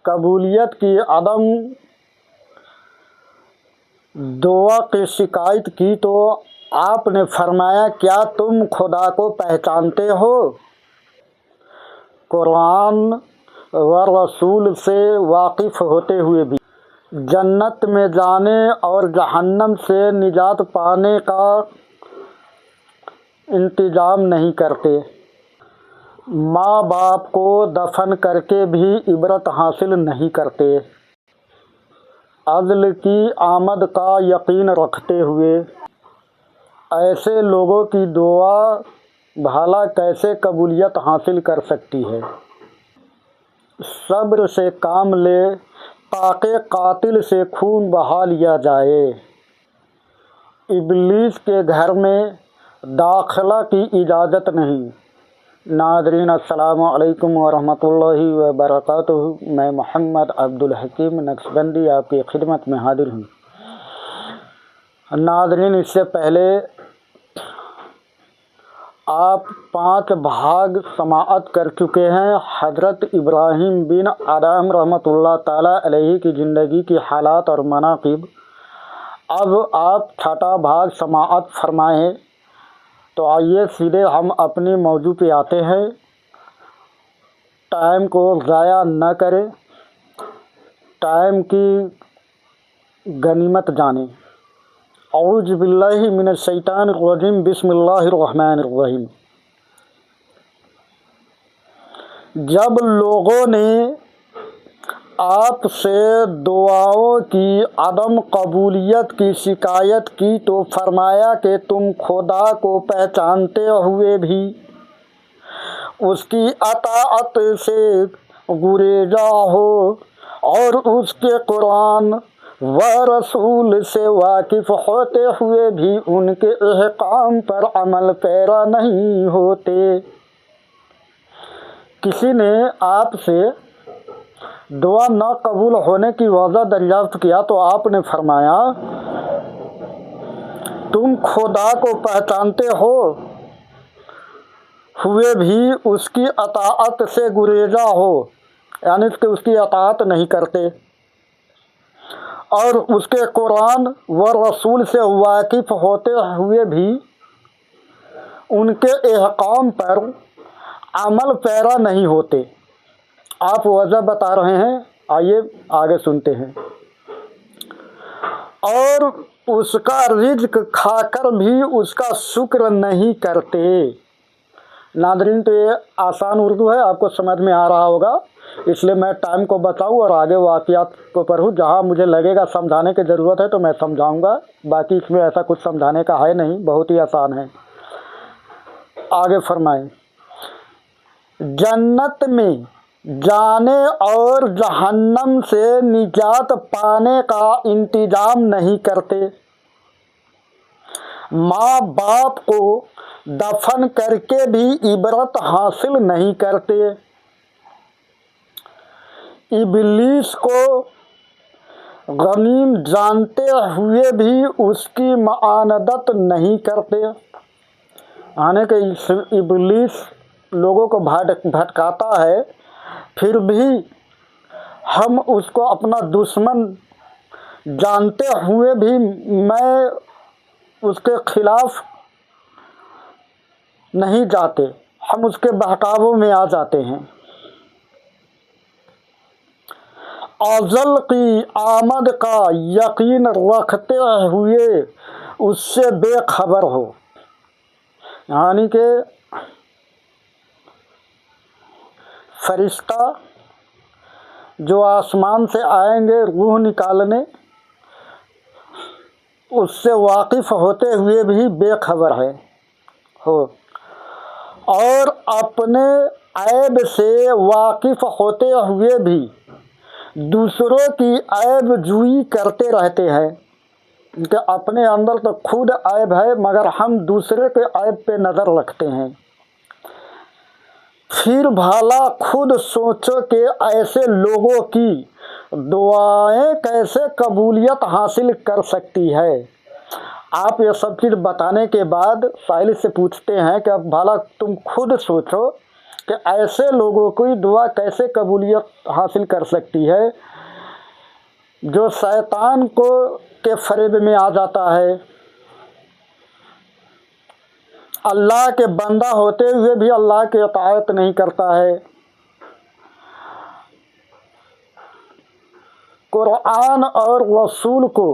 قبولیت کی عدم دعا کی شکایت کی تو آپ نے فرمایا کیا تم خدا کو پہچانتے ہو؟ قرآن و رسول سے واقف ہوتے ہوئے بھی جنت میں جانے اور جہنم سے نجات پانے کا انتظام نہیں کرتے، ماں باپ کو دفن کر کے بھی عبرت حاصل نہیں کرتے، عدل کی آمد کا یقین رکھتے ہوئے ایسے لوگوں کی دعا بھلا کیسے قبولیت حاصل کر سکتی ہے؟ صبر سے کام لے تاکہ قاتل سے خون بہا لیا جائے، ابلیس کے گھر میں داخلہ کی اجازت نہیں۔ ناظرین السلام علیکم ورحمۃ اللہ وبرکاتہ، میں محمد عبدالحکیم نقشبندی آپ کی خدمت میں حاضر ہوں۔ ناظرین، اس سے پہلے آپ 5 بھاگ سماعت کر چکے ہیں حضرت ابراہیم بن ادہم رحمۃ اللہ تعالیٰ علیہ کی زندگی کی حالات اور مناقب۔ اب آپ 6واں بھاگ سماعت فرمائیں، تو آئیے سیدھے ہم اپنی موضوع پہ آتے ہیں، ٹائم کو ضائع نہ کریں، ٹائم کی غنیمت جانیں۔ اعوذ باللہ من الشیطان الرجیم، بسم اللہ الرحمن الرحیم۔ جب لوگوں نے آپ سے دعاؤں کی عدم قبولیت کی شکایت کی تو فرمایا کہ تم خدا کو پہچانتے ہوئے بھی اس کی اطاعت سے گریزاں ہو اور اس کے قرآن و رسول سے واقف ہوتے ہوئے بھی ان کے احکام پر عمل پیرا نہیں ہوتے۔ کسی نے آپ سے دعا نہ قبول ہونے کی وجہ دریافت کیا تو آپ نے فرمایا تم خدا کو پہچانتے ہوئے بھی اس کی اطاعت سے گریزاں ہو، یعنی کہ اس کی اطاعت نہیں کرتے، اور اس کے قرآن و رسول سے واقف ہوتے ہوئے بھی ان کے احکام پر عمل پیرا نہیں ہوتے۔ آپ وجہ بتا رہے ہیں، آئیے آگے سنتے ہیں۔ اور اس کا رزق کھا کر بھی اس کا شکر نہیں کرتے۔ ناظرین، تو یہ آسان اردو ہے، آپ کو سمجھ میں آ رہا ہوگا، اس لیے میں ٹائم کو بچاؤں اور آگے واقعات کو پڑھوں۔ جہاں مجھے لگے گا سمجھانے کی ضرورت ہے تو میں سمجھاؤں گا، باقی اس میں ایسا کچھ سمجھانے کا ہے نہیں، بہت ہی آسان ہے۔ آگے فرمائیں، جنت میں جانے اور جہنم سے نجات پانے کا انتظام نہیں کرتے، ماں باپ کو دفن کر کے بھی عبرت حاصل نہیں کرتے، ابلیس کو غنیم جانتے ہوئے بھی اس کی معاندت نہیں کرتے، یعنی کہ ابلیس لوگوں کو بھٹکاتا ہے، پھر بھی ہم اس کو اپنا دشمن جانتے ہوئے بھی میں اس کے خلاف نہیں جاتے، ہم اس کے بہکاووں میں آ جاتے ہیں۔ ازل کی آمد کا یقین رکھتے ہوئے اس سے بے خبر ہو، یعنی کہ فرشتہ جو آسمان سے آئیں گے روح نکالنے، اس سے واقف ہوتے ہوئے بھی بے خبر ہو، اور اپنے عیب سے واقف ہوتے ہوئے بھی دوسروں کی عیب جوئی کرتے رہتے ہیں، کہ اپنے اندر تو خود عیب ہے مگر ہم دوسرے کے عیب پہ نظر رکھتے ہیں۔ پھر بھلا خود سوچو کہ ایسے لوگوں کی دعائیں کیسے قبولیت حاصل کر سکتی ہے؟ آپ یہ سب چیز بتانے کے بعد سائل سے پوچھتے ہیں کہ اب بھلا تم خود سوچو کہ ایسے لوگوں کی دعا کیسے قبولیت حاصل کر سکتی ہے جو شیطان کے فریب میں آ جاتا ہے، اللہ کے بندہ ہوتے ہوئے بھی اللہ کی اطاعت نہیں کرتا ہے، قرآن اور رسول کو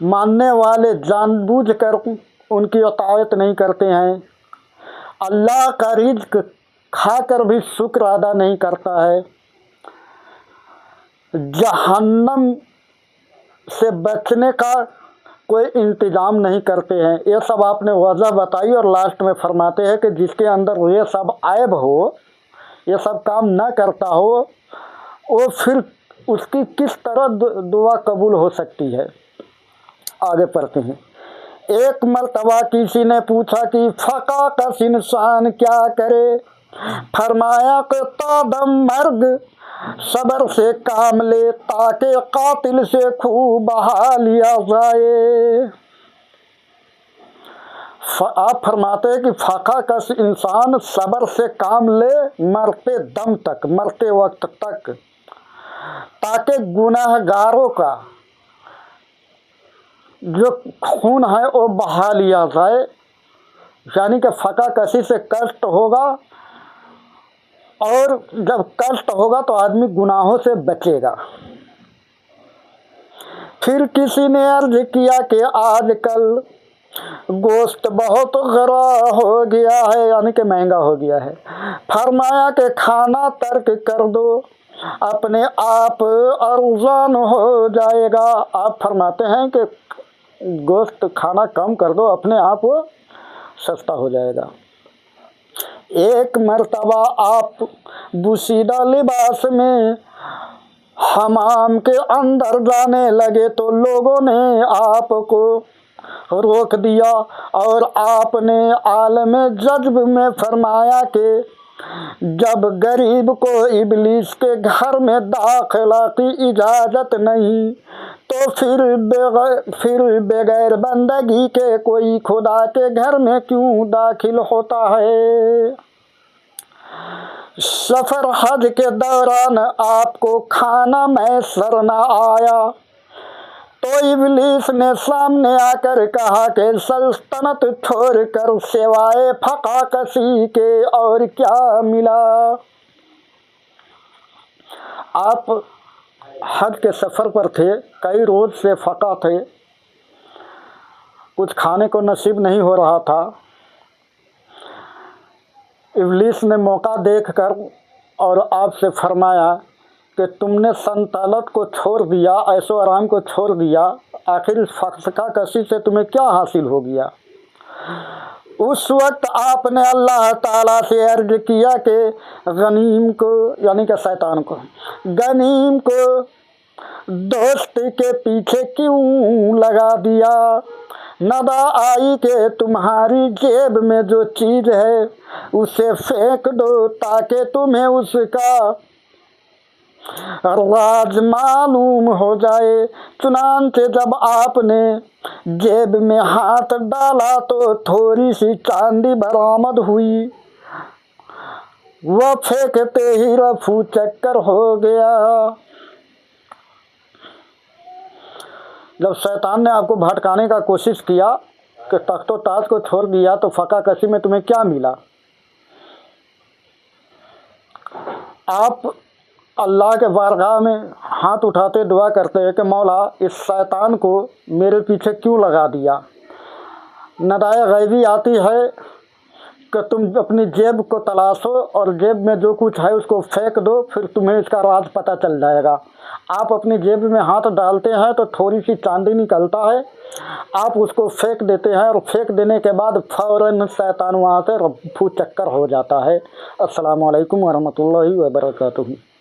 ماننے والے جان بوجھ کر ان کی اطاعت نہیں کرتے ہیں، اللہ کا رزق کھا کر بھی شکر ادا نہیں کرتا ہے، جہنم سے بچنے کا کوئی انتظام نہیں کرتے ہیں۔ یہ سب آپ نے وجہ بتائی اور لاسٹ میں فرماتے ہیں کہ جس کے اندر یہ سب عیب ہو، یہ سب کام نہ کرتا ہو، وہ پھر اس کی کس طرح دعا قبول ہو سکتی ہے؟ آگے پڑھتے ہیں۔ ایک مرتبہ کسی نے پوچھا کہ فقہ کس انسان کیا کرے؟ فرمایا کہ تا دم مرگ صبر سے کام لے تاکہ قاتل سے خوب بہا لیا جائے۔ آپ فرماتے ہیں کہ فقہ کس انسان صبر سے کام لے مرتے دم تک، مرتے وقت تک، تاکہ گناہ گاروں کا جو خون ہے وہ بہا لیا جائے، یعنی کہ فقہ کسی سے کشٹ ہوگا، اور جب کشٹ ہوگا تو آدمی گناہوں سے بچے گا۔ پھر کسی نے عرض کیا کہ آج کل گوشت بہت غرا ہو گیا ہے، یعنی کہ مہنگا ہو گیا ہے، فرمایا کہ کھانا ترک کر دو، اپنے آپ ارزان ہو جائے گا۔ آپ فرماتے ہیں کہ گوشت کھانا کم کر دو، اپنے آپ وہ سستا ہو جائے گا۔ ایک مرتبہ آپ بوسیدہ لباس میں حمام کے اندر جانے لگے تو لوگوں نے آپ کو روک دیا اور آپ نے عالم جذب میں فرمایا کہ جب غریب کو ابلیس کے گھر میں داخلہ کی اجازت نہیں تو پھر بغیر بندگی کے کوئی خدا کے گھر میں کیوں داخل ہوتا ہے؟ سفر حج کے دوران آپ کو کھانا میسر نہ آیا تو ابلیس نے سامنے آ کر کہا کہ سلطنت چھوڑ کر سوائے فقہ کسی کے اور کیا ملا؟ آپ حج کے سفر پر تھے، کئی روز سے فقہ تھے، کچھ کھانے کو نصیب نہیں ہو رہا تھا۔ ابلیس نے موقع دیکھ کر اور آپ سے فرمایا کہ تم نے سنطلت کو چھوڑ دیا، عیش و آرام کو چھوڑ دیا، آخر اس فقہ کشی سے تمہیں کیا حاصل ہو گیا؟ اس وقت آپ نے اللہ تعالیٰ سے عرض کیا کہ غنیم کو، یعنی کہ شیطان کو، غنیم کو دوست کے پیچھے کیوں لگا دیا؟ ندا آئی کہ تمہاری جیب میں جو چیز ہے اسے پھینک دو تاکہ تمہیں اس کا راز معلوم ہو جائے۔ چنانچہ جب آپ نے جیب میں ہاتھ ڈالا تو تھوڑی سی چاندی برآمد ہوئی، وہ پھینکتے ہی رفو چکر ہو گیا۔ جب شیطان نے آپ کو بھٹکانے کا کوشش کیا کہ تخت و تاج کو چھوڑ دیا تو فقہ کشی میں تمہیں کیا ملا، آپ اللہ کے بارگاہ میں ہاتھ اٹھاتے دعا کرتے ہیں کہ مولا اس شیطان کو میرے پیچھے کیوں لگا دیا؟ ندائے غیبی آتی ہے کہ تم اپنی جیب کو تلاشو اور جیب میں جو کچھ ہے اس کو پھینک دو، پھر تمہیں اس کا راز پتہ چل جائے گا۔ آپ اپنی جیب میں ہاتھ ڈالتے ہیں تو تھوڑی سی چاندی نکلتا ہے، آپ اس کو پھینک دیتے ہیں اور پھینک دینے کے بعد فوراً شیطان وہاں سے رفو چکر ہو جاتا ہے۔ السلام علیکم ورحمۃ اللہ وبرکاتہ۔